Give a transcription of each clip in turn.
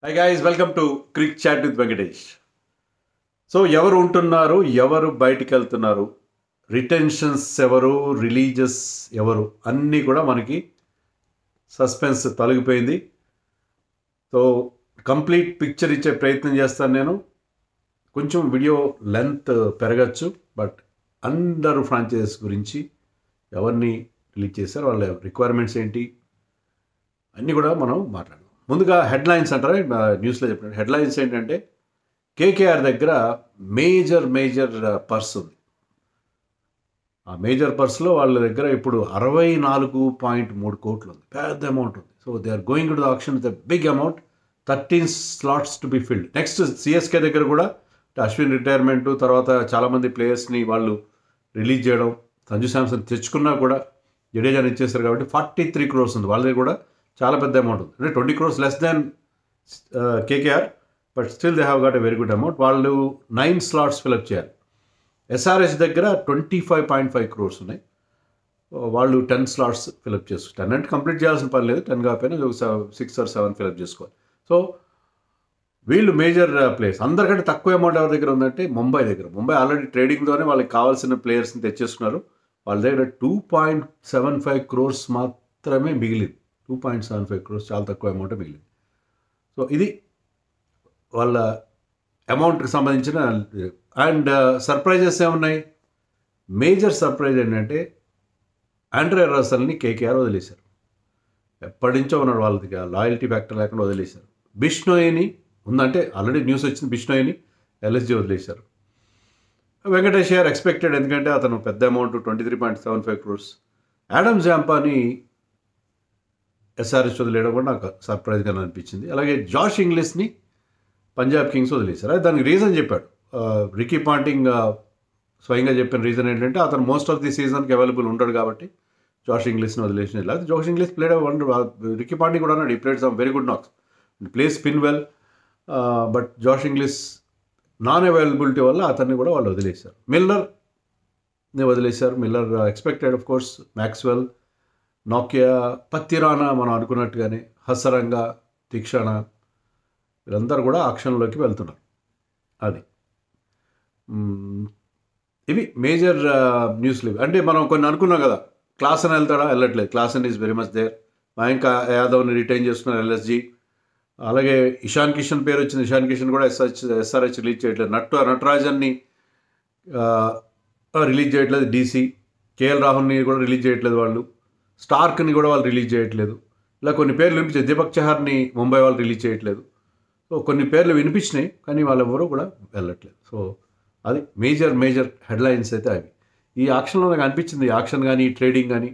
High guys, welcome to Cric Chat with Venkatesh. So ఎవరు ఉంటున్నారు, ఎవరు బయటికి వెళ్తున్నారు, రిటెన్షన్స్ ఎవరు, రిలీజెస్ ఎవరు, అన్నీ కూడా మనకి సస్పెన్స్ తొలగిపోయింది. సో కంప్లీట్ పిక్చర్ ఇచ్చే ప్రయత్నం చేస్తాను నేను. కొంచెం వీడియో లెంత్ పెరగచ్చు, బట్ అందరు ఫ్రాంచైజెస్ గురించి ఎవరిని రిలీజ్ చేశారు, వాళ్ళ రిక్వైర్మెంట్స్ ఏంటి, అన్నీ కూడా మనం మాట్లాడదాం. ముందుగా హెడ్లైన్స్ అంటారా, న్యూస్లో చెప్పినట్టు హెడ్లైన్స్ ఏంటంటే కేకేఆర్ దగ్గర మేజర్ పర్స్ ఉంది. ఆ మేజర్ పర్స్లో వాళ్ళ దగ్గర ఇప్పుడు 64.3 కోట్లు ఉంది. పెద్ద అమౌంట్ ఉంది. So they are going to the auction with a big amount, 13 slots to be filled. Next CSK దగ్గర కూడా అశ్విన్ రిటైర్మెంట్ తర్వాత చాలామంది ప్లేయర్స్ని వాళ్ళు రిలీజ్ చేయడం, సంజు శాంసన్ తెచ్చుకున్నా కూడా జడేజాని ఇచ్చేస్తారు కాబట్టి 43 crores ఉంది. వాళ్ళ దగ్గర కూడా చాలా పెద్ద అమౌంట్ ఉంది. అంటే 20 crores less than KKR, but still they have got a very good amount. వాళ్ళు 9 slots ఫిలప్ చేయాలి. ఎస్ఆర్హెచ్ దగ్గర 25.5 crores ఉన్నాయి. వాళ్ళు 10 slots ఫిలప్ చేసుకోవాలి. 10 అంటే కంప్లీట్ చేయాల్సిన పని లేదు, 10 కాకపోయినా 6 or 7 ఫిలప్ చేసుకోవాలి. సో వీళ్ళు మేజర్ ప్లేయర్స్. అందరికంటే తక్కువ అమౌంట్ ఎవరి దగ్గర ఉందంటే ముంబై దగ్గర. ముంబై ఆల్రెడీ ట్రేడింగ్తోనే వాళ్ళకి కావాల్సిన ప్లేయర్స్ని తెచ్చేసుకున్నారు. వాళ్ళ దగ్గర 2.75 crores మాత్రమే మిగిలింది. 2.75 crores చాలా తక్కువ అమౌంట్ మిగిలింది. సో ఇది వాళ్ళ అమౌంట్కి సంబంధించిన. అండ్ సర్ప్రైజెస్ ఏమున్నాయి? మేజర్ సర్ప్రైజ్ ఏంటంటే ఆండ్రే రసల్ని కేకేఆర్ వదిలేశారు. ఎప్పటి నుంచో ఉన్నాడు, వాళ్ళది లాయల్టీ ఫ్యాక్టర్ లేకుండా వదిలేశారు. బిష్నోయిని ఉందంటే ఆల్రెడీ న్యూస్ వచ్చింది, బిష్నోయిని ఎల్ఎస్జీ వదిలేశారు. వెంకటేష్ అయ్యర్ ఎక్స్పెక్టెడ్, ఎందుకంటే అతను పెద్ద అమౌంట్ 23.75 crores. యాడమ్ జాంపాని ఎస్ఆర్హెచ్ వదిలేయడం కూడా నాకు సర్ప్రైజ్గా అనిపించింది. అలాగే జాష్ ఇంగ్లీష్ని పంజాబ్ కింగ్స్ వదిలేశారు. అది దానికి రీజన్ చెప్పాడు రికీ పాంటింగ్. స్వయంగా చెప్పిన రీజన్ ఏంటంటే అతను మోస్ట్ ఆఫ్ ది సీజన్కి అవైలబుల్ ఉండడు కాబట్టి జాష్ ఇంగ్లీష్ని వదిలేసిన. లేకపోతే Josh Inglis played Ricky Ponting కూడా అన్నాడు, he played some very good knocks, play spin well, but Josh Inglis non availability వల్ల అతన్ని కూడా వాళ్ళు వదిలేశారు. మిల్లర్ని వదిలేశారు. Miller expected of course. Maxwell, Nokia, Pathirana మనం అనుకున్నట్టుగానే, హసరంగా, తీక్షణ, వీళ్ళందరూ కూడా ఆక్షన్లోకి వెళ్తున్నారు. అది ఇవి మేజర్ న్యూస్లు. అంటే మనం కొన్ని అనుకున్నాం కదా, క్లాసన్ వెళ్తాడా, వెళ్ళట్లేదు. Klaasen is very much there. Mayank యాదవ్ని రిటైన్ చేస్తున్నారు ఎల్ఎస్జీ. అలాగే ఇషాన్ కిషన్ పేరు వచ్చింది. ఇషాన్ కిషన్ కూడా ఎస్ఆర్హెచ్ రిలీజ్ చేయట్లేదు. నటరాజన్ని రిలీజ్ చేయట్లేదు డీసీ. కేఎల్ రాహుల్ని కూడా రిలీజ్ చేయట్లేదు వాళ్ళు. స్టార్క్ని కూడా వాళ్ళు రిలీజ్ చేయట్లేదు. ఇలా కొన్ని పేర్లు వినిపించాయి. దీపక్ చహర్ని ముంబై వాళ్ళు రిలీజ్ చేయట్లేదు. సో కొన్ని పేర్లు వినిపించినాయి, కానీ వాళ్ళెవరూ కూడా వెళ్ళట్లేదు. సో అది మేజర్ హెడ్లైన్స్ అయితే అవి. ఈ ఆక్షన్లో నాకు అనిపించింది, ఆక్షన్ కానీ ట్రేడింగ్ కానీ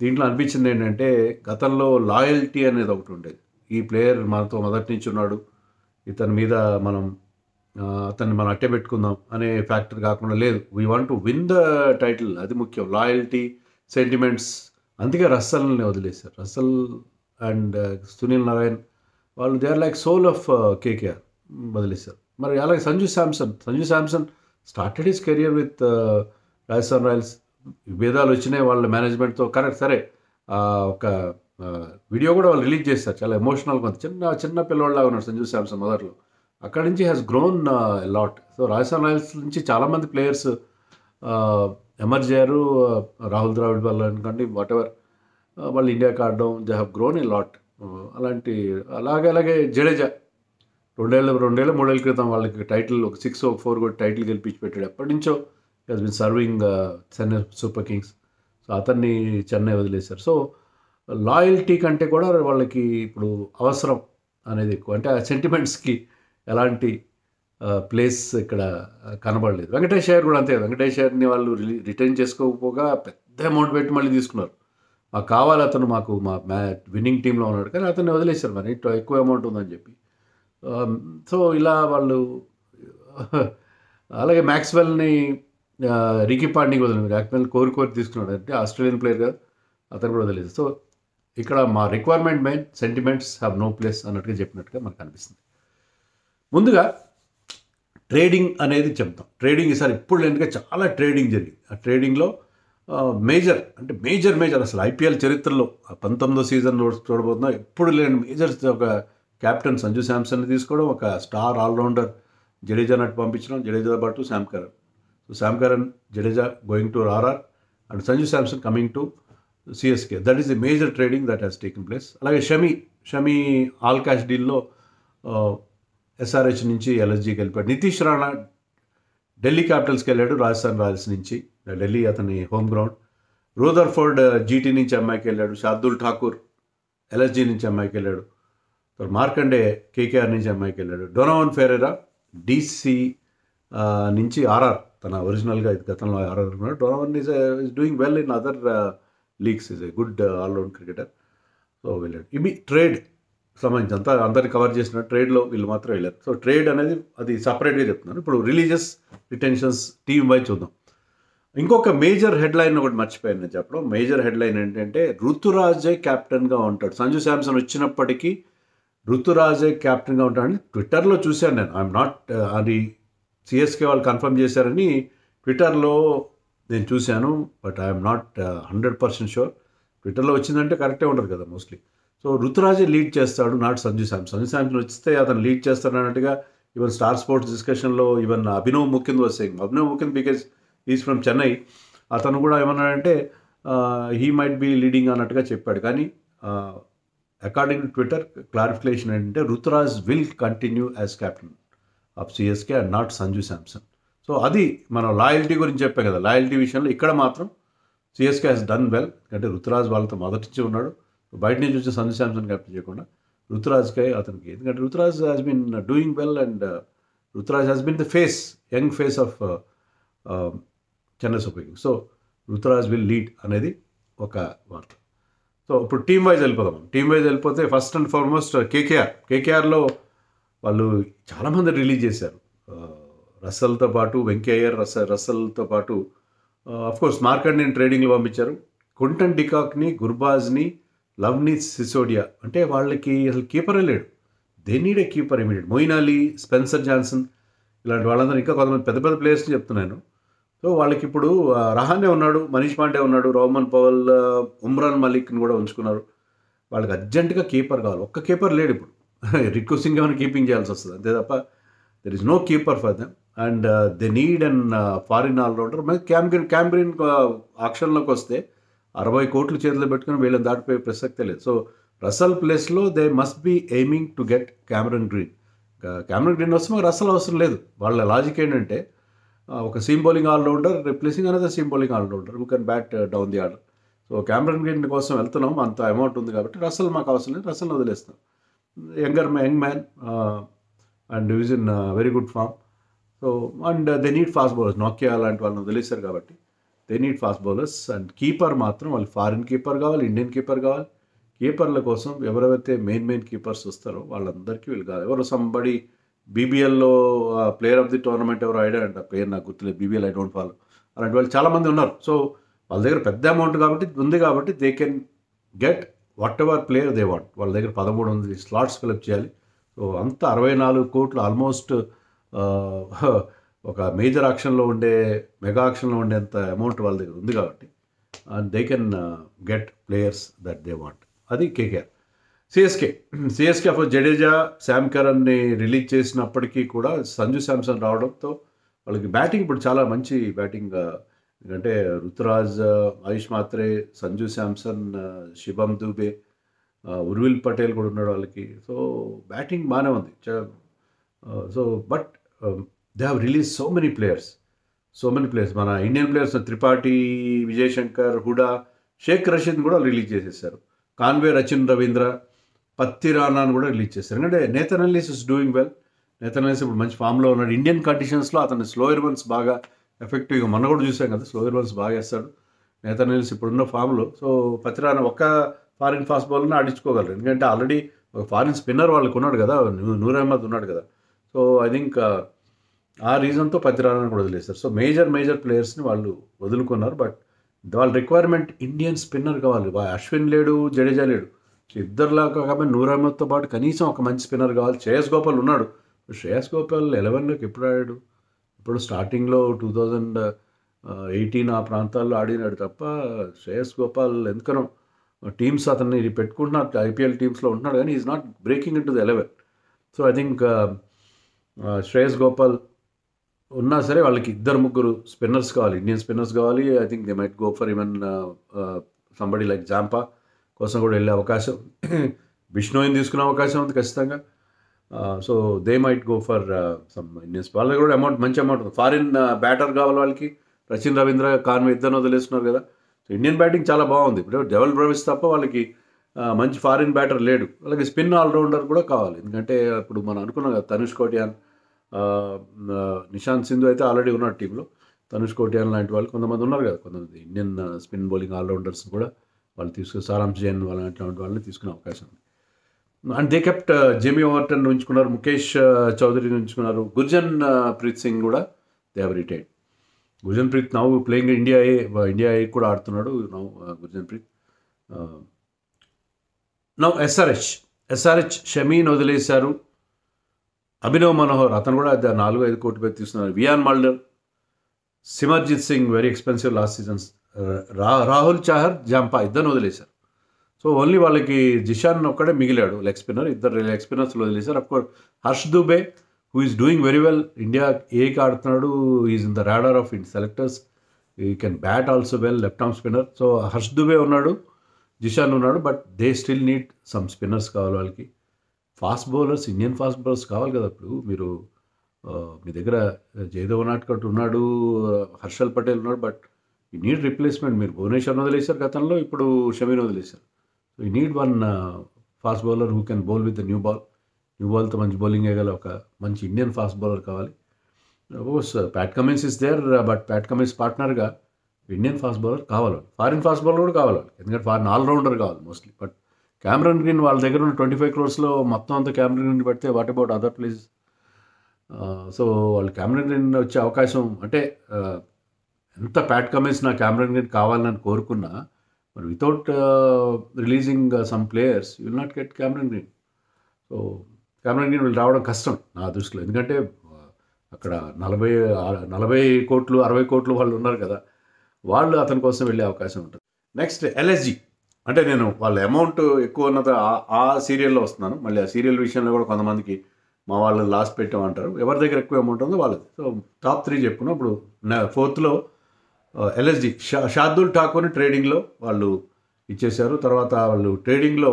దీంట్లో అనిపించింది ఏంటంటే, గతంలో లాయల్టీ అనేది ఒకటి ఉండేది. ఈ ప్లేయర్ మనతో మొదటి నుంచి ఉన్నాడు, ఇతని మీద అతన్ని మనం అట్టే పెట్టుకుందాం అనే ఫ్యాక్టర్ కాకుండా, లేదు, we want to win the title, అది ముఖ్యం. Loyalty, sentiments. అందుకే రస్సల్ని వదిలేశారు. రస్సల్ అండ్ సునీల్ నారాయణ్ వాళ్ళు they are like soul of KKR, వదిలేశారు. మరి అలాగే Sanju Samson started his career with Rajasthan Royals. విభేదాలు వచ్చినాయి వాళ్ళ మేనేజ్మెంట్తో, కరెక్ట్, సరే. ఒక వీడియో కూడా వాళ్ళు రిలీజ్ చేస్తారు, చాలా ఎమోషనల్గా ఉంది. చిన్న పిల్లవాళ్ళలాగా ఉన్నాడు సంజు శాంసన్ మొదట్లో. అక్కడి నుంచి has grown lot. So Rajasthan Royals నుంచి చాలామంది ప్లేయర్స్ ఎమర్జ్ అయ్యారు. రాహుల్ ద్రావిడ్ వల్ల అనుకోండి, వాట్ ఎవర్, వాళ్ళు ఇండియాకి ఆడడం, they have grown a lot. అలాగే జడేజా 2-3 ఏళ్ళ క్రితం వాళ్ళకి టైటిల్, ఒక 6 or 4 కూడా టైటిల్ గెలిపించి పెట్టాడు. ఎప్పటి నుంచో has been serving Chennai Super Kings. So అతన్ని చెన్నై వదిలేశారు. సో లాయల్టీ కంటే కూడా వాళ్ళకి ఇప్పుడు అవసరం అనేది ఎక్కువ. అంటే ఆ సెంటిమెంట్స్కి ఎలాంటి ప్లేస్ ఇక్కడ కనబడలేదు. వెంకటేష్ అయ్యర్ కూడా అంతే. వెంకటేష్ అయ్యర్ని వాళ్ళు రిటైన్ చేసుకోకపోగా పెద్ద అమౌంట్ పెట్టి మళ్ళీ తీసుకున్నారు. మాకు కావాలి అతను, మాకు మా విన్నింగ్ టీంలో ఉన్నాడు, కానీ అతన్ని వదిలేశారు మరి ఎక్కువ అమౌంట్ ఉందని చెప్పి. సో ఇలా వాళ్ళు అలాగే మ్యాక్స్వెల్ని రికీ పాంటింగ్ వదిలేదు. మ్యాక్స్వెల్ కోరి తీసుకున్నాడు, అంటే ఆస్ట్రేలియన్ ప్లేయర్ కదా, అతను కూడా వదిలేదు. సో ఇక్కడ మా requirement main, sentiments have no place అన్నట్టుగా చెప్పినట్టుగా మనకు అనిపిస్తుంది. ముందుగా ట్రేడింగ్ అనేది చెప్తాం. ట్రేడింగ్ ఈసారి ఇప్పుడు లేనిగా చాలా ట్రేడింగ్ జరిగింది. ఆ ట్రేడింగ్లో మేజర్ అసలు ఐపీఎల్ చరిత్రలో 19వ సీజన్ చూడబోతున్నా, ఎప్పుడు లేని మేజర్ ఒక కెప్టెన్ సంజు శాంసన్ని తీసుకోవడం, ఒక స్టార్ ఆల్రౌండర్ జడేజా నట్టు పంపించడం, జడేజా పాటు Sam Curran. So Sam Curran, Jadeja going to RR and Sanju Samson coming to CSK. That is the major trading that has taken place. అలాగే షమి ఆల్ క్యాష్ డీల్లో ఎస్ఆర్హెచ్ నుంచి ఎల్ఎస్జీకి వెళ్ళిపోయాడు. నితీష్ రాణా ఢిల్లీ క్యాపిటల్స్కి వెళ్ళాడు, రాజస్థాన్ రాయల్స్ నుంచి. ఢిల్లీ అతని హోమ్ గ్రౌండ్. రూదర్ఫోర్డ్ జీటీ నుంచి ఎంఐకి వెళ్ళాడు. శార్దుల్ ఠాకూర్ ఎల్ఎస్జీ నుంచి ఎంఐకి వెళ్ళాడు. మార్కండే కేకేఆర్ నుంచి ఎంఐకి వెళ్ళాడు. డొనోవన్ ఫెరెరా డీసీ నుంచి ఆర్ఆర్, తన ఒరిజినల్గా గతంలో ఆర్ఆర్ ఉన్నాడు. Donovan is doing well in other leagues, is a good all round cricketer. So వెళ్ళాడు. ఇవి ట్రేడ్ సంబంధించి అందరిని కవర్ చేసిన ట్రేడ్లో వీళ్ళు మాత్రం వెళ్ళారు. సో ట్రేడ్ అనేది అది సపరేట్గా చెప్తున్నాను. ఇప్పుడు రిలీజియస్ రిటెన్షన్స్ టీమ్ వైజ్ చూద్దాం. ఇంకొక మేజర్ హెడ్లైన్ ఒకటి మర్చిపోయాను నేను చెప్పడం. మేజర్ హెడ్లైన్ ఏంటంటే ఋతురాజే క్యాప్టెన్గా ఉంటాడు. సంజు శాంసన్ వచ్చినప్పటికీ ఋతురాజే క్యాప్టెన్గా ఉంటాడని ట్విట్టర్లో చూశాను నేను. ఐఎమ్ నాట్ అది సిఎస్కే వాళ్ళు కన్ఫర్మ్ చేశారని ట్విట్టర్లో నేను చూశాను, బట్ ఐఎమ్ నాట్ 100% షూర్. ట్విట్టర్లో వచ్చిందంటే కరెక్టే ఉంటుంది కదా మోస్ట్లీ. సో ఋతురాజే లీడ్ చేస్తాడు, నాట్ సంజు శాంసన్. సంజు శాంసన్ వస్తే అతను లీడ్ చేస్తాడు అన్నట్టుగా ఈవెన్ స్టార్ స్పోర్ట్స్ డిస్కషన్లో even Abhinav Mukund was saying. Abhinav Mukund because is from Chennai. అతను కూడా ఏమన్నాడంటే హీ మైట్ బీ లీడింగ్ అన్నట్టుగా చెప్పాడు. కానీ అకార్డింగ్ టు ట్విట్టర్ క్లారిఫికేషన్ ఏంటంటే Ruturaj will continue as captain of CSK and not Sanju Samson. So అది మనం లాయల్టీ గురించి చెప్పాం కదా. లాయల్టీ విషయంలో ఇక్కడ మాత్రం సిఎస్కే హ్యాస్ డన్ వెల్. అంటే ఋతురాజ్ వాళ్ళతో మొదటి నుంచి ఉన్నాడు. బయట నుంచి వచ్చే సంజు శాంసన్ క్యాప్టెన్ చేయకుండా ఋతురాజ్కే అతనికి, ఎందుకంటే Ruturaj has been doing well and Ruturaj has been the face, young face of Chennai Super Kings. So Ruturaj will lead అనేది ఒక వార్త. సో ఇప్పుడు టీమ్ వైజ్ వెళ్ళిపోదాం. టీమ్ వైజ్ వెళ్ళిపోతే ఫస్ట్ అండ్ ఫార్మోస్ట్ కేకేఆర్లో వాళ్ళు చాలామంది రిలీజ్ చేశారు. రసల్తో పాటు వెంకయ్యర్, రసల్తో పాటు అఫ్కోర్స్ మార్కండేని ట్రేడింగ్లో పంపించారు. క్వింటన్ డికాక్ని, గుర్బాజ్ని, లవ్నీత్ సిసోడియా. అంటే వాళ్ళకి అసలు కీపరే లేడు. They need a keeper immediate. Moeen Ali, Spencer Johnson ఇలాంటి వాళ్ళందరూ, ఇంకా కొంతమంది పెద్ద పెద్ద ప్లేయర్స్ని చెప్తున్నాను. సో వాళ్ళకి ఇప్పుడు రహానే ఉన్నాడు, మనీష్ పాండే ఉన్నాడు, రోమన్ పవల్, ఉమ్రాన్ మలిక్ని కూడా ఉంచుకున్నారు. వాళ్ళకి అర్జెంటుగా కీపర్ కావాలి. ఒక్క కీపర్ లేడు ఇప్పుడు. రిక్కు సింగ్ ఏమైనా కీపింగ్ చేయాల్సి వస్తుంది అంతే తప్ప there is no keeper for them. And they need and foreign allrounder. మరి క్యాంబ్రిన్ ఆక్షన్లోకి వస్తే 60 కోట్లు చేతిలో పెట్టుకుని వీళ్ళని దాటిపోయే ప్రసక్తే లేదు. సో రసల్ ప్లేస్లో they must be aiming to get Cameron Green. Cameron Green వస్తే మాకు రసల్ అవసరం లేదు. వాళ్ళ లాజిక్ ఏంటంటే ఒక seam bowling allrounder replacing another seam bowling allrounder who can bat down the order. So Cameron Green కోసం వెళ్తున్నాం, అంత అమౌంట్ ఉంది కాబట్టి రసల్ మాకు అవసరం లేదు, రసల్ని వదిలేస్తాం. Young man and is in very good form. So and they need fast bowlers. నోకియా లాంటి వాళ్ళని వదిలేశారు కాబట్టి they need fast bowlers. And keeper మాత్రం వాళ్ళు ఫారిన్ కీపర్ కావాలి, ఇండియన్ కీపర్ కావాలి. కీపర్ల కోసం ఎవరైతే మెయిన్ కీపర్స్ వస్తారో వాళ్ళందరికీ వీళ్ళు కావాలి. ఎవరు సంబడి బీబీఎల్లో ప్లేయర్ ఆఫ్ ది టోర్నమెంట్ ఎవరు ఐడియా అంట, పేరు నాకు గుర్తులేదు, బీబీఎల్ ఐ డోంట్ ఫాలో. అలాంటి వాళ్ళు చాలామంది ఉన్నారు. సో వాళ్ళ దగ్గర పెద్ద అమౌంట్ ఉంది కాబట్టి they can get what ever player they want. వాళ్ళ దగ్గర 13 స్లాట్స్ ఫిలప్ చేయాలి. సో అంత 64 కోట్లు ఆల్మోస్ట్ ఒక మేజర్ ఆక్షన్లో ఉండే, మెగా ఆక్షన్లో ఉండేంత అమౌంట్ వాళ్ళ దగ్గర ఉంది కాబట్టి they can get players that they want. అది KKR. CSK of Jadeja, Sam కరన్ని రిలీజ్ చేసినప్పటికీ కూడా సంజు శాంసన్ రావడంతో వాళ్ళకి బ్యాటింగ్ ఇప్పుడు చాలా మంచి బ్యాటింగ్. ఎందుకంటే ఋతురాజ్, ఆయుష్ మాత్రే, సంజు శాంసన్, శివం దూబే, ఉర్విల్ పటేల్ కూడా ఉన్నాడు వాళ్ళకి. సో బ్యాటింగ్ బాగానే ఉంది. So but they have release so many players. మన ఇండియన్ ప్లేయర్స్ త్రిపాఠి, విజయ్ శంకర్, హుడా, షేక్ రషీద్ కూడా రిలీజ్ చేసేసారు. కాన్వే, రచిన్ రవీంద్ర, పత్తి రానాను కూడా రిలీజ్ చేశారు. ఎందుకంటే Nathan Ellis is doing well. Nathan Ellis ఇప్పుడు మంచి ఫామ్లో ఉన్నాడు. ఇండియన్ కండిషన్స్లో అతని స్లోయర్ వన్స్ బాగా ఎఫెక్టివ్గా, మొన్న కూడా చూసాం కదా, స్లోయర్ వన్స్ బాగా వేస్తాడు నేథన్ ఎల్లిస్ ఇప్పుడున్న ఫామ్లో. సో పత్తి రానా ఒక్క ఫారిన్ ఫాస్ట్ బౌలర్ని ఆడించుకోగలరు. ఎందుకంటే ఆల్రెడీ ఒక ఫారిన్ స్పిన్నర్ వాళ్ళకి ఉన్నాడు కదా, నూర్ అహ్మద్ ఉన్నాడు కదా. సో ఐ థింక్ ఆ రీజన్తో పత్తి రానాను కూడా వదిలేస్తారు. సో మేజర్ ప్లేయర్స్ని వాళ్ళు వదులుకున్నారు. బట్ వాళ్ళ రిక్వైర్మెంట్ ఇండియన్ స్పిన్నర్ కావాలి. అశ్విన్ లేడు, జడేజా లేడు. ఇద్దరులాగా కాబట్టి నూర్ అహ్మద్తో పాటు కనీసం ఒక మంచి స్పిన్నర్ కావాలి. శ్రేయస్ గోపాల్ ఉన్నాడు. శ్రేయస్ గోపాల్ 11లోకి ఎప్పుడు ఆడాడు? ఇప్పుడు స్టార్టింగ్లో 2018 ఆ ప్రాంతాల్లో ఆడినాడు తప్ప శ్రేయస్ గోపాల్ ఎందుకనో టీమ్స్ అతన్ని పెట్టుకుంటున్నారు, ఐపీఎల్ టీమ్స్లో ఉంటున్నాడు, కానీ is not breaking in to the 11. So I think Shreyas Gopal ఉన్నా సరే వాళ్ళకి 2-3 స్పిన్నర్స్ కావాలి, ఇండియన్ స్పిన్నర్స్ కావాలి. I think they might go for even somebody like Zampa కోసం కూడా వెళ్ళే అవకాశం, బిష్ణోయిని తీసుకునే అవకాశం ఉంది ఖచ్చితంగా. So they might go for some Indians. వాళ్ళకి కూడా మంచి అమౌంట్ ఉంది. ఫారిన్ బ్యాటర్ కావాలి వాళ్ళకి. సచిన్ రవీంద్ర, కాన్వే ఇద్దరు వదిలేస్తున్నారు కదా. సో ఇండియన్ బ్యాటింగ్ చాలా బాగుంది. ఇప్పుడు డెవల్ బ్రవిస్ తప్ప వాళ్ళకి మంచి ఫారిన్ బ్యాటర్ లేడు. వాళ్ళకి స్పిన్ ఆల్రౌండర్ కూడా కావాలి. ఎందుకంటే ఇప్పుడు మనం అనుకున్నాం కదా, తనుష్ కోటియాన్, నిశాంత్ సింధు అయితే ఆల్రెడీ ఉన్నాడు టీంలో. తనుష్ కోటియాన్ లాంటి వాళ్ళు కొంతమంది ఉన్నారు కదా, కొంతమంది ఇండియన్ స్పిన్ బౌలింగ్ ఆల్రౌండర్స్ కూడా వాళ్ళు తీసుకుని, సారాంశ్ జైన్ అలాంటి వాళ్ళని తీసుకునే అవకాశం ఉంది. And they kept Jamie Overton ఉంచుకున్నారు, ముఖేష్ చౌదరిని ఉంచుకున్నారు, గుర్జన్ ప్రీత్ సింగ్ కూడా they have retired. Gurjapneet now playing India A కూడా ఆడుతున్నాడు now Gurjapneet. Now SRH షమీని వదిలేశారు. అభినవ్ మనోహర్ అతను కూడా 4-5 కోట్ల పేరు తీసుకున్నారు. Wiaan Mulder, Simarjeet Singh very expensive last seasons, Rahul Chahar, Zampa ఇద్దరిని వదిలేశారు. సో ఓన్లీ వాళ్ళకి జిషాన్ ఒక్కడే మిగిలాడు లెగ్ స్పిన్నర్. 2 లెగ్ స్పిన్నర్స్ వదిలేశారు. Of course Harsh Dubey who is doing very well, India ఏకి ఆడుతున్నాడు, is in the radar of Indian selectors, he can bat also well, left arm spinner. So Harsh Dubey ఉన్నాడు, జిషాన్ ఉన్నాడు, but they still need some spinners కావాలి వాళ్ళకి. Fast bowlers, Indian fast bowlers కావాలి కదా. ఇప్పుడు మీరు మీ దగ్గర జయదేవ్ నాట్కట్ ఉన్నాడు, హర్షల్ పటేల్ ఉన్నాడు, బట్ ఈ నీడ్ రిప్లేస్మెంట్. మీరు భువనేశ్వర్ని వదిలేశారు గతంలో, ఇప్పుడు షమీని వదిలేశారు. So he need one fast bowler who can bowl with the new బాల్తో మంచి బౌలింగ్ వేయగల ఒక మంచి ఇండియన్ ఫాస్ట్ బౌలర్ కావాలి. Course Pat Cummins is there, but Pat Cummins పార్ట్నర్గా ఇండియన్ ఫాస్ట్ బౌలర్ కావాలి. ఫారిన్ ఫాస్ట్ బౌలర్ కూడా కావాలి, ఎందుకంటే ఫారిన్ ఆల్రౌండర్ కావాలి మోస్ట్లీ. బట్ క్యామరన్ గ్రీన్ వాళ్ళ దగ్గర ఉన్న 25 crores మొత్తం అంతా క్యామరన్ గ్రీన్ పెడితే what about other places? So వాళ్ళు క్యామరన్ గ్రీన్ వచ్చే అవకాశం అంటే ఎంత ప్యాట్ కమిన్స్ నా క్యామరన్ గ్రీన్ కావాలని కోరుకున్నా, మరి without releasing some players you will not get Cameron green. So Cameron green వీళ్ళు రావడం కష్టం నా దృష్టిలో, ఎందుకంటే అక్కడ 40 కోట్లు 60 కోట్లు వాళ్ళు ఉన్నారు కదా, వాళ్ళు అతని కోసం వెళ్ళే అవకాశం ఉంటుంది. నెక్స్ట్ ఎల్ఎస్జి, అంటే నేను వాళ్ళ అమౌంట్ ఎక్కువ ఉన్నది ఆ సీరియల్లో వస్తున్నాను. మళ్ళీ ఆ సీరియల్ విషయంలో కూడా కొంతమందికి మా వాళ్ళు లాస్ట్ పెట్టామంటారు. ఎవరి దగ్గర ఎక్కువ అమౌంట్ ఉందో వాళ్ళది. సో టాప్ 3 చెప్పుకున్నాం. ఇప్పుడు 4th ఎల్ఎస్జి షార్దుల్ ఠాకూర్ని ట్రేడింగ్లో వాళ్ళు ఇచ్చేశారు. తర్వాత వాళ్ళు ట్రేడింగ్లో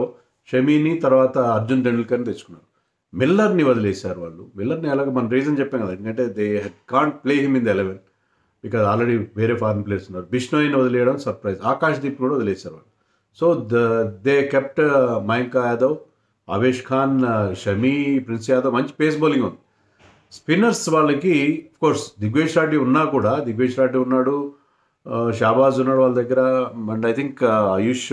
షమీని, తర్వాత అర్జున్ టెండూల్కర్ని తెచ్చుకున్నారు. మిల్లర్ని వదిలేశారు వాళ్ళు. మిల్లర్ని ఎలాగ మన రీజన్ చెప్పాం కదా, ఎందుకంటే they can't play him in the 11 because already వేరే ఫారిన్ ప్లేయర్స్ ఉన్నారు. బిష్ణోయిని వదిలేయడం సర్ప్రైజ్. ఆకాష్ దీప్ కూడా వదిలేశారు వాళ్ళు. So they kept Mayank Yadav, Avesh Khan, Shami, prince Yadav, మంచి పేస్ బౌలింగ్ ఉంది. స్పిన్నర్స్ వాళ్ళకి కోర్స్ దిగ్వేష్ రెడ్డి ఉన్నా కూడా, దిగ్వేష్ రెడ్డి ఉన్నాడు, షాబాజ్ ఉన్నాడు వాళ్ళ దగ్గర, and I think Ayush,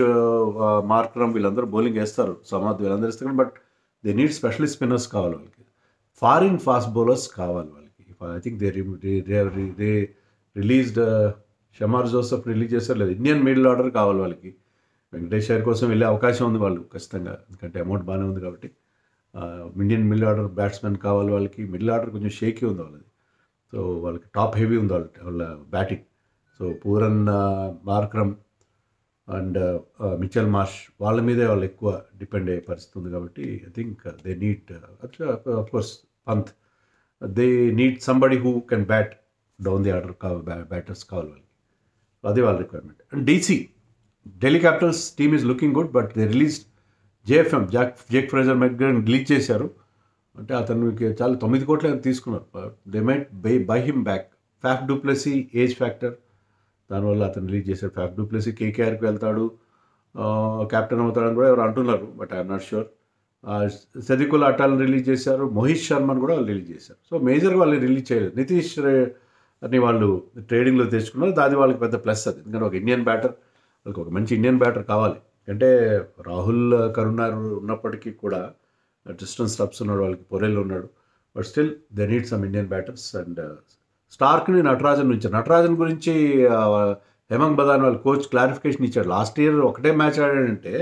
Markram వీళ్ళందరూ బౌలింగ్ వేస్తారు, సమాద్ వీళ్ళందరూ ఇస్తారు. But they need specialist spinners కావాలి వాళ్ళకి. ఫారిన్ ఫాస్ట్ బౌలర్స్ కావాలి వాళ్ళకి. I think they released Shamar Joseph release చేస్తారు, లేదు ఇండియన్ మిడిల్ ఆర్డర్ కావాలి వాళ్ళకి. వెంకటేష్ అయ్యర్ కోసం వెళ్ళే అవకాశం ఉంది వాళ్ళు ఖచ్చితంగా, ఎందుకంటే అమౌంట్ బాగానే ఉంది కాబట్టి. ఇండియన్ మిడిల్ ఆర్డర్ బ్యాట్స్మెన్ కావాలి వాళ్ళకి. మిడిల్ ఆర్డర్ కొంచెం షేకీ ఉంది వాళ్ళది. సో వాళ్ళకి టాప్ హెవీ ఉంది వాళ్ళ batting. So Pooran, Markram and Mitchell Marsh వాళ్ళ మీదే వాళ్ళు ఎక్కువ డిపెండ్ అయ్యే పరిస్థితి ఉంది కాబట్టి I think they need of course Pant, they need somebody who can bat down the order batters కావాలి వాళ్ళకి. అదే వాళ్ళ requirement. And DC Delhi Capitals team is looking good, but they release JFM Jake Fraser McGurk release చేశారు. అంటే అతనికి చాలా 9 కోట్లు తీసుకున్నారు. They might buy him back. ఫ్యాఫ్ du Plessis age factor, దానివల్ల అతను రిలీజ్ చేశాడు. ఫ్యాఫ్ డూప్లెసీ కేకేఆర్కి వెళ్తాడు, కెప్టెన్ అవుతాడని కూడా ఎవరు అంటున్నారు, but I'm not sure. Sediqullah అటాల్ని రిలీజ్ చేశారు, మోహిత్ శర్మని కూడా వాళ్ళు రిలీజ్ చేశారు. సో మేజర్గా వాళ్ళు రిలీజ్ చేయలేదు. నితీష్ అని వాళ్ళు ట్రేడింగ్లో తెచ్చుకున్నారు. దాని వాళ్ళకి పెద్ద ప్లస్ అది, ఎందుకంటే ఒక ఇండియన్ బ్యాటర్, వాళ్ళకి ఒక మంచి ఇండియన్ బ్యాటర్ కావాలి. అంటే రాహుల్ కరుణార్ ఉన్నప్పటికీ కూడా డిస్టెన్స్ స్టబ్స్ ఉన్నాడు వాళ్ళకి, పొరెల్ ఉన్నాడు, but still they need some Indian batters. And స్టార్క్ని నటరాజన్ నుంచి, నటరాజన్ గురించి హేమంగ్ బదాన్ వాళ్ళ కోచ్ క్లారిఫికేషన్ ఇచ్చాడు. లాస్ట్ ఇయర్ ఒకటే మ్యాచ్ ఆడాడంటే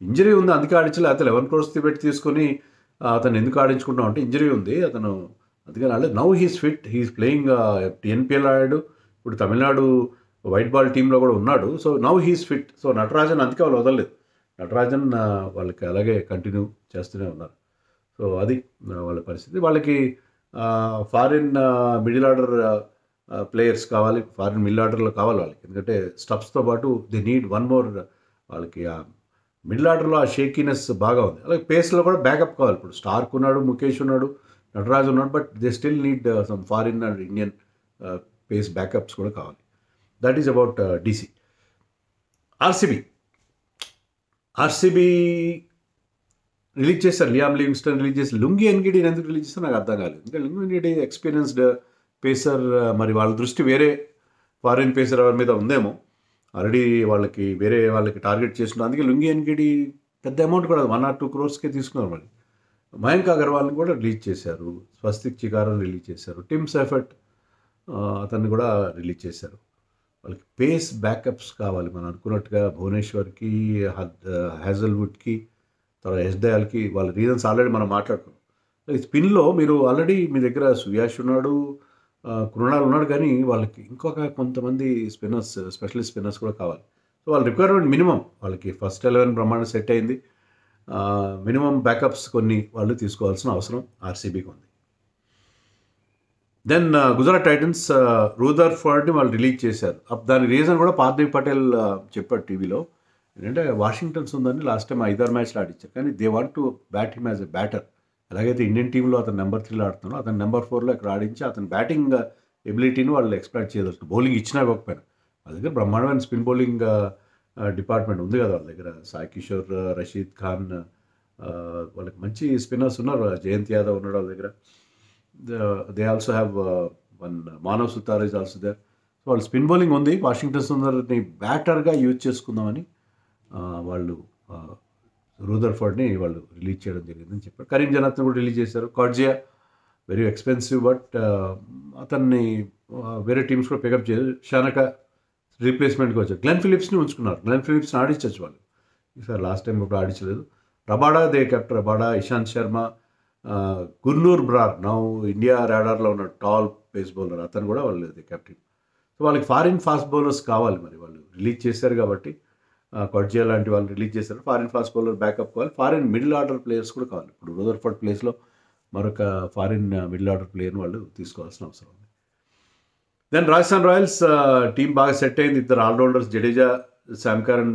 ఇంజరీ ఉంది అందుకే ఆడించలే, అతను 11 crores పెట్టి తీసుకొని అతను ఎందుకు ఆడించుకుంటాం అంటే ఇంజరీ ఉంది అతను అందుకని ఆడలేదు. Now he's fit, he's playing TNPL ఆడాడు, ఇప్పుడు తమిళనాడు వైట్ బాల్ టీంలో కూడా ఉన్నాడు. So now he's fit. So Natarajan అందుకే వాళ్ళు వదలలేదు. నటరాజన్ వాళ్ళకి అలాగే కంటిన్యూ చేస్తూనే ఉన్నారు. సో అది వాళ్ళ పరిస్థితి. వాళ్ళకి ఫారిన్ మిడిల్ ఆర్డర్ ప్లేయర్స్ కావాలి, ఫారిన్ మిడిల్ ఆర్డర్లో కావాలి వాళ్ళకి. ఎందుకంటే స్టబ్స్తో పాటు దే నీడ్ వన్ మోర్. వాళ్ళకి ఆ మిడిల్ ఆర్డర్లో ఆ షేకీనెస్ బాగా ఉంది. అలాగే పేస్లో కూడా బ్యాకప్ కావాలి. ఇప్పుడు స్టార్క్ ఉన్నాడు, ముఖేష్ ఉన్నాడు, నటరాజ్ ఉన్నాడు, but they still need some foreign and Indian face backups కూడా కావాలి. That is about DC. RCB release చేశారు, లియామ్ లివింగ్స్టన్ రిలీజ్ చేసి. లుంగి ఎన్గిడీని ఎందుకు రిలీజ్ చేస్తారో నాకు అర్థం కాలేదు. ఎందుకంటే లుంగి ఎన్గిడీ ఎక్స్పీరియన్స్డ్ పేసర్, మరి వాళ్ళ దృష్టి వేరే ఫారిన్ పేసర్ ఎవరి మీద ఉందేమో. ఆల్రెడీ వాళ్ళకి టార్గెట్ చేస్తున్నారు. అందుకే లుంగి ఎన్గిడీ పెద్ద అమౌంట్ కూడా 1 or 2 crores తీసుకున్నారు. మరి మయాంక్ అగర్వాల్ని కూడా రిలీజ్ చేశారు, స్వస్తిక్ చికారాని రిలీజ్ చేశారు, టిమ్ సెఫర్ట్ అతన్ని కూడా రిలీజ్ చేశారు. వాళ్ళకి పేస్ బ్యాకప్స్ కావాలి. మనం అనుకున్నట్టుగా భువనేశ్వర్కి, హ్యాజల్వుడ్కి, తర్వాత ఎస్డయాల్కి వాళ్ళ రీజన్స్ ఆల్రెడీ మనం మాట్లాడుకున్నాం. స్పిన్లో మీరు ఆల్రెడీ మీ దగ్గర సుయాష్ ఉన్నాడు, కృణాల్ ఉన్నాడు, కానీ వాళ్ళకి ఇంకొక కొంతమంది స్పిన్నర్స్, స్పెషలిస్ట్ స్పిన్నర్స్ కూడా కావాలి. సో వాళ్ళ రిక్వైర్మెంట్ మినిమం, వాళ్ళకి ఫస్ట్ 11 బ్రహ్మాండం సెట్ అయింది. మినిమం బ్యాకప్స్ కొన్ని వాళ్ళు తీసుకోవాల్సిన అవసరం ఆర్సీబీకి ఉంది. దెన్ గుజరాత్ టైటన్స్ రూదర్ఫర్డ్ని వాళ్ళు రిలీజ్ చేశారు. దాని రీజన్ కూడా పార్థివ్ పటేల్ చెప్పాడు టీవీలో. ఏంటంటే వాషింగ్టన్స్ ఉందని లాస్ట్ టైం 5-6 మ్యాచ్లు ఆడించారు, కానీ they want to bat him as a batter. ఎలాగైతే ఇండియన్ టీంలో అతను నెంబర్ 3లో ఆడుతున్నాడో అతను నెంబర్ 4లో ఇక్కడ ఆడించి అతని బ్యాటింగ్ ఎబిలిటీని వాళ్ళు ఎక్స్ప్లాయిట్ చేయదలుచు. బౌలింగ్ ఇచ్చినా ఇవ్వకపోయినా వాళ్ళ దగ్గర బ్రహ్మాండమైన స్పిన్ బౌలింగ్ డిపార్ట్మెంట్ ఉంది కదా వాళ్ళ దగ్గర. సాయి కిషోర్, రషీద్ ఖాన్, వాళ్ళకి మంచి స్పిన్నర్స్ ఉన్నారు. జయంత్ యాదవ్ ఉన్నాడు వాళ్ళ దగ్గర. They also have one Manav Suthar is also there. So వాళ్ళు స్పిన్ బౌలింగ్ ఉంది. వాషింగ్టన్ సుందర్ని బ్యాటర్గా యూజ్ చేసుకుందామని వాళ్ళు రూదర్ఫర్డ్ని వాళ్ళు రిలీజ్ చేయడం జరిగిందని చెప్పారు. కరీం జనాత్ని కూడా రిలీజ్ చేశారు. కార్జియా వెరీ ఎక్స్పెన్సివ్, బట్ అతన్ని వేరే టీమ్స్ కూడా పికప్ చేశారు. షానక రీప్లేస్మెంట్కి వచ్చారు. గ్లెన్ ఫిలిప్స్ని ఉంచుకున్నారు. గ్లెన్ ఫిలిప్స్ని ఆడించవచ్చు వాళ్ళు. ఈసారి లాస్ట్ టైం ఇప్పుడు ఆడించలేదు. Rabada they kept Rabada, Ishant Sharma, Gurnoor Brar now India రాడార్లో ఉన్న టాల్ పేస్ బౌలర్, అతను కూడా వాళ్ళు దే కెప్టెన్. సో వాళ్ళకి ఫారిన్ ఫాస్ట్ బౌలర్స్ కావాలి. మరి వాళ్ళు రిలీజ్ చేశారు కాబట్టి కార్జియా లాంటి వాళ్ళు రిలీజ్ చేశారు. ఫారిన్ ఫాస్ట్ బౌలర్ బ్యాకప్ కావాలి. ఫారిన్ మిడిల్ ఆర్డర్ ప్లేయర్స్ కూడా కావాలి. ఇప్పుడు రూదర్ఫర్డ్ ప్లేస్లో మరొక ఫారిన్ మిడిల్ ఆర్డర్ ప్లేయర్ని వాళ్ళు తీసుకోవాల్సిన అవసరం ఉంది. దెన్ రాజస్థాన్ రాయల్స్ టీం బాగా సెట్ అయింది. 2 ఆల్రౌండర్స్ జడేజా, శామ్ కరణ్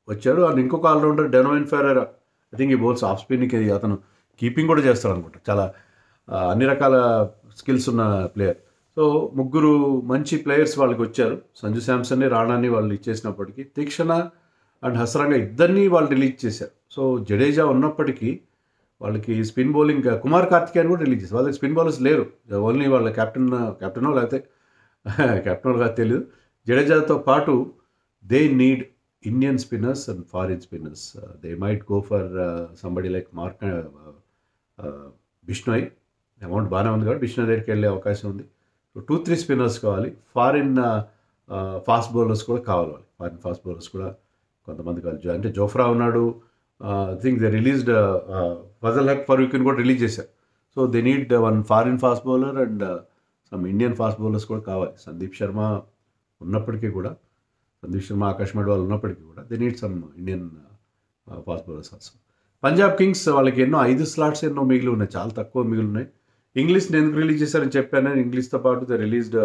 వచ్చారు. అండ్ ఇంకొక ఆల్రౌండర్ డెనోయిన్ ఫెరెరా, ఐ థింక్ ఈ బౌల్స్ ఆఫ్ స్పిన్కి అతను కీపింగ్ కూడా చేస్తాడు అనుకుంటా. చాలా అన్ని రకాల స్కిల్స్ ఉన్న ప్లేయర్. సో 3 మంచి ప్లేయర్స్ వాళ్ళకి వచ్చారు. సంజు శాంసన్ని, రాణాని వాళ్ళు ఇచ్చేసినప్పటికీ తీక్షణ అండ్ హసరంగా ఇద్దరిని వాళ్ళు రిలీజ్ చేశారు. సో జడేజా ఉన్నప్పటికీ వాళ్ళకి స్పిన్ బౌలింగ్ కుమార్ కార్తికేయన్ కూడా రిలీజ్ చేశారు. వాళ్ళకి స్పిన్ బౌలర్స్ లేరు. ఓన్లీ వాళ్ళ కెప్టెనో లేకపోతే కెప్టెనో కాదు తెలియదు. జడేజాతో పాటు they need Indian spinners and foreign spinners. They might go for somebody like Bishnoi. Amount బాగానే ఉంది కాబట్టి బిష్నోయ్ దగ్గరికి వెళ్ళే అవకాశం ఉంది. సో 2-3 స్పిన్నర్స్ కావాలి. ఫారిన్ ఫాస్ట్ బౌలర్స్ కూడా కావాలి. ఫారిన్ ఫాస్ట్ బౌలర్స్ కూడా కొంతమంది కావాలి. అంటే జోఫ్రా ఉన్నాడు. I think they released Fazal Haq ఫరూక్ని కూడా రిలీజ్ చేశారు. So they need 1 foreign fast bowler and some Indian fast bowlers కూడా కావాలి. సందీప్ శర్మ ఉన్నప్పటికీ కూడా, ఆకాష్ మడ్వాల్ ఉన్నప్పటికీ కూడా they need some Indian fast bowlers also. Punjab Kings వాళ్ళకి 5 స్లాట్స్ మిగిలి ఉన్నాయి, చాలా తక్కువ మిగిలి ఉన్నాయి. ఇంగ్లీష్ని ఎందుకు రిలీజ్ చేశారని చెప్పాను. ఇంగ్లీష్తో పాటు they released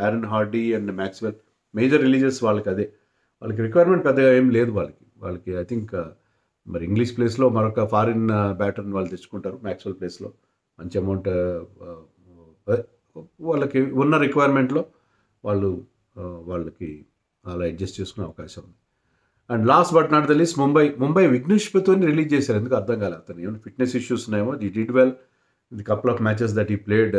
Aaron Hardie and Maxwell. Major releases వాళ్ళకి అదే. వాళ్ళకి రిక్వైర్మెంట్ పెద్దగా ఏం లేదు వాళ్ళకి ఐ థింక్ మరి ఇంగ్లీష్ ప్లేస్లో మరొక ఫారిన్ బ్యాటర్ని వాళ్ళు తెచ్చుకుంటారు. మ్యాక్స్వెల్ ప్లేస్లో మంచి అమౌంట్ వాళ్ళకి ఉన్న రిక్వైర్మెంట్లో వాళ్ళకి అలా అడ్జస్ట్ చేసుకునే అవకాశం ఉంది. And last but not the least Mumbai Vignesh పృథ్వీని రిలీజ్ చేశారు. ఎందుకు అర్థం కాలేదు. అతను ఏమైనా ఫిట్నెస్ ఇష్యూస్ ఉన్నాయేమో. The did well the couple of matches that he played.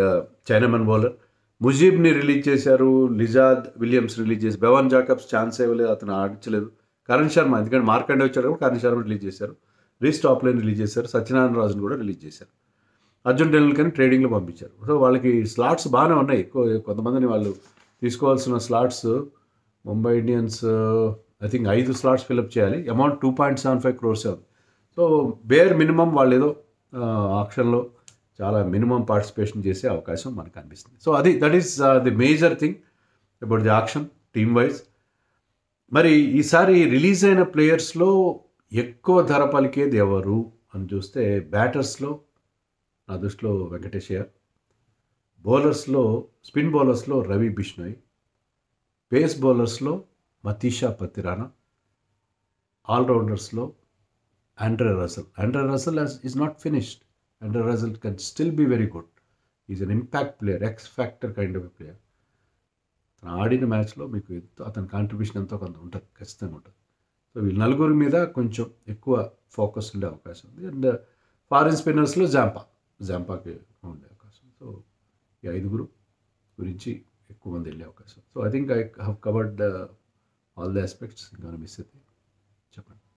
Chinaman bowler ముజీబ్ని రిలీజ్ చేశారు. లిజాద్ విలియమ్స్ రిలీజ్ చేసి, బెవన్ జాకబ్స్ ఛాన్స్ ఇవ్వలేదు, అతను ఆడించలేదు. కరణ్ శర్మ, ఎందుకంటే మార్కండే వచ్చారు కాబట్టి కరణ్ శర్మ రిలీజ్ చేశారు. రీస్ టాప్లైన్ రిలీజ్ చేశారు. సత్యనారాయణ రాజును కూడా రిలీజ్ చేశారు. అర్జున్ టెండూల్కర్ని ట్రేడింగ్లో పంపించారు. సో వాళ్ళకి స్లాట్స్ బాగానే ఉన్నాయి. కొంతమందిని వాళ్ళు తీసుకోవాల్సిన slots Mumbai Indians I think 5 slots fill up చేయాలి. అమౌంట్ 2.75 crores ఉంది. సో బేర్ మినిమం వాళ్ళు ఏదో ఆక్షన్లో చాలా మినిమం పార్టిసిపేషన్ చేసే అవకాశం మనకు అనిపిస్తుంది. So that is the major thing about the auction team wise. మరి ఈసారి రిలీజ్ అయిన ప్లేయర్స్లో ఎక్కువ ధర పలికేది ఎవరు అని చూస్తే బ్యాటర్స్లో నా దృష్టిలో Venkateshayya, బౌలర్స్లో spin బౌలర్స్లో Ravi Bishnoi, face బౌలర్స్లో Matheesha Pathirana, ఆల్రౌండర్స్లో Andre Russell is not finished. Andre Russell can still be very good. Is an impact player, X factor kind of player. తను ఆడిన మ్యాచ్లో మీకు ఎంతో అతని కాంట్రిబ్యూషన్ ఎంతో కొంత ఉంటుంది, ఖచ్చితంగా ఉంటుంది. సో వీళ్ళు నలుగురి మీద కొంచెం ఎక్కువ ఫోకస్ ఉండే అవకాశం ఉంది. అండ్ ఫారిన్ స్పిన్నర్స్లో జాంపాకి ఉండే అవకాశం. సో ఈ 5 గురించి ఎక్కువ మంది వెళ్ళే అవకాశం. So I think I have covered all the aspects. ఇంకా మిస్ అయితే